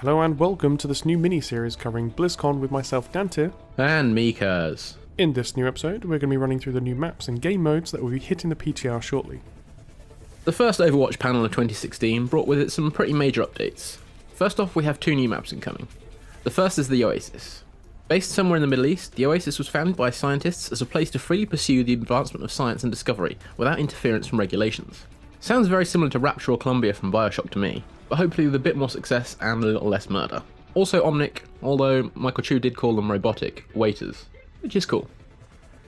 Hello and welcome to this new mini-series covering BlizzCon with myself, Dante. And me, Kaz. In this new episode, we're going to be running through the new maps and game modes that will be hitting the PTR shortly. The first Overwatch panel of 2016 brought with it some pretty major updates. First off, we have two new maps incoming. The first is the Oasis. Based somewhere in the Middle East, the Oasis was founded by scientists as a place to freely pursue the advancement of science and discovery without interference from regulations. Sounds very similar to Rapture or Columbia from Bioshock to me, but hopefully with a bit more success and a little less murder. Also Omnic, although Michael Chu did call them robotic, waiters, which is cool.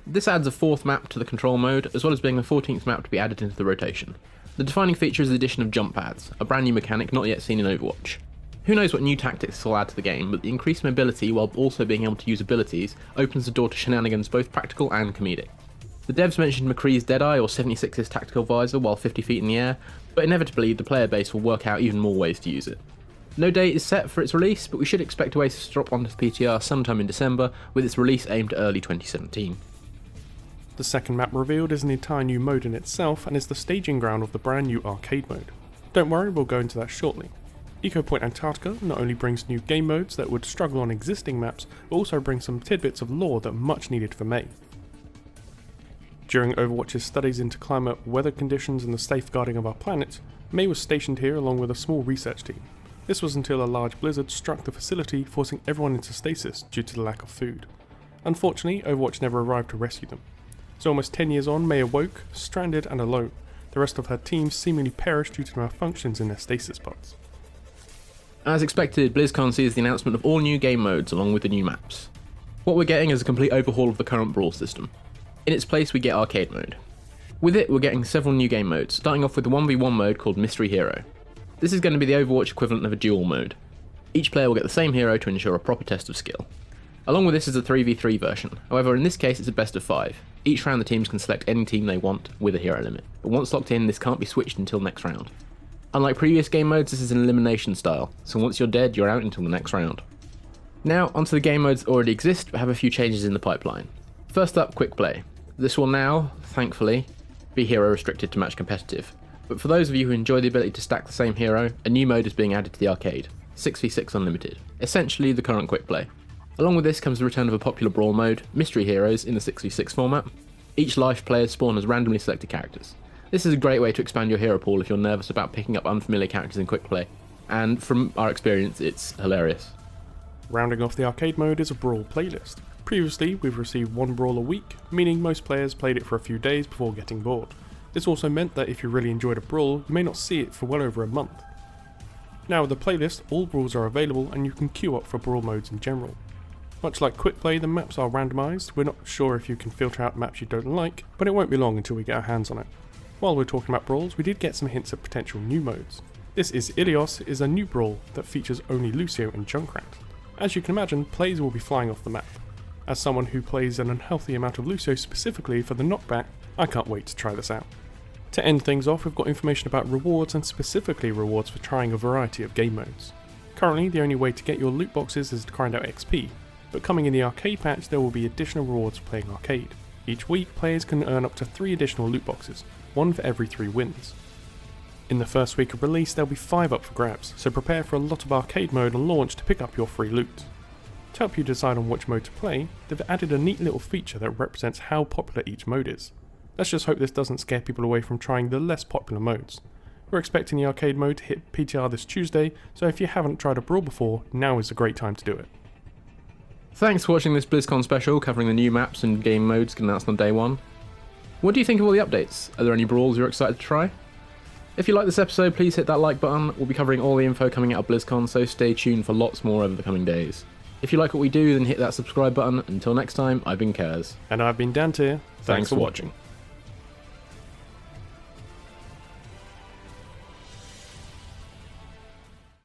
This adds a fourth map to the control mode, as well as being the 14th map to be added into the rotation. The defining feature is the addition of jump pads, a brand new mechanic not yet seen in Overwatch. Who knows what new tactics will add to the game, but the increased mobility while also being able to use abilities opens the door to shenanigans both practical and comedic. The devs mentioned McCree's Deadeye or 76's tactical visor while 50 feet in the air, but inevitably the player base will work out even more ways to use it. No date is set for its release, but we should expect Oasis to drop onto the PTR sometime in December, with its release aimed at early 2017. The second map revealed is an entire new mode in itself and is the staging ground of the brand new arcade mode. Don't worry, we'll go into that shortly. Eco Point Antarctica not only brings new game modes that would struggle on existing maps, but also brings some tidbits of lore that are much needed for May. During Overwatch's studies into climate, weather conditions and the safeguarding of our planet, May was stationed here along with a small research team. This was until a large blizzard struck the facility, forcing everyone into stasis due to the lack of food. Unfortunately, Overwatch never arrived to rescue them. So almost 10 years on, May awoke, stranded and alone. The rest of her team seemingly perished due to malfunctions in their stasis pods. As expected, BlizzCon sees the announcement of all new game modes along with the new maps. What we're getting is a complete overhaul of the current Brawl system. In its place we get arcade mode. With it we're getting several new game modes, starting off with the 1v1 mode called Mystery Hero. This is going to be the Overwatch equivalent of a duel mode. Each player will get the same hero to ensure a proper test of skill. Along with this is a 3v3 version, however in this case it's a best of 5. Each round the teams can select any team they want with a hero limit, but once locked in this can't be switched until next round. Unlike previous game modes, this is an elimination style, so once you're dead, you're out until the next round. Now, onto the game modes that already exist, but have a few changes in the pipeline. First up, Quick Play. This will now, thankfully, be hero restricted to match competitive, but for those of you who enjoy the ability to stack the same hero, a new mode is being added to the arcade, 6v6 Unlimited, essentially the current Quick Play. Along with this comes the return of a popular Brawl mode, Mystery Heroes in the 6v6 format. Each life players spawn as randomly selected characters. This is a great way to expand your hero pool if you're nervous about picking up unfamiliar characters in Quick Play, and from our experience it's hilarious. Rounding off the arcade mode is a Brawl playlist. Previously, we've received one Brawl a week, meaning most players played it for a few days before getting bored. This also meant that if you really enjoyed a Brawl, you may not see it for well over a month. Now with the playlist, all Brawls are available and you can queue up for Brawl modes in general. Much like Quick Play, the maps are randomised. We're not sure if you can filter out maps you don't like, but it won't be long until we get our hands on it. While we're talking about Brawls, we did get some hints at potential new modes. This is Ilios is a new Brawl that features only Lucio and Junkrat. As you can imagine, players will be flying off the map. As someone who plays an unhealthy amount of Lucio specifically for the knockback, I can't wait to try this out. To end things off, we've got information about rewards and specifically rewards for trying a variety of game modes. Currently, the only way to get your loot boxes is to grind out XP, but coming in the arcade patch there will be additional rewards for playing arcade. Each week, players can earn up to 3 additional loot boxes, one for every 3 wins. In the first week of release there'll be 5 up for grabs, so prepare for a lot of arcade mode on launch to pick up your free loot. To help you decide on which mode to play, they've added a neat little feature that represents how popular each mode is. Let's just hope this doesn't scare people away from trying the less popular modes. We're expecting the arcade mode to hit PTR this Tuesday, so if you haven't tried a Brawl before, now is a great time to do it. Thanks for watching this BlizzCon special covering the new maps and game modes announced on day 1. What do you think of all the updates? Are there any Brawls you're excited to try? If you like this episode, please hit that like button. We'll be covering all the info coming out of BlizzCon, so stay tuned for lots more over the coming days. If you like what we do, then hit that subscribe button. Until next time, I've been Kaz. And I've been Dante. Thanks for watching.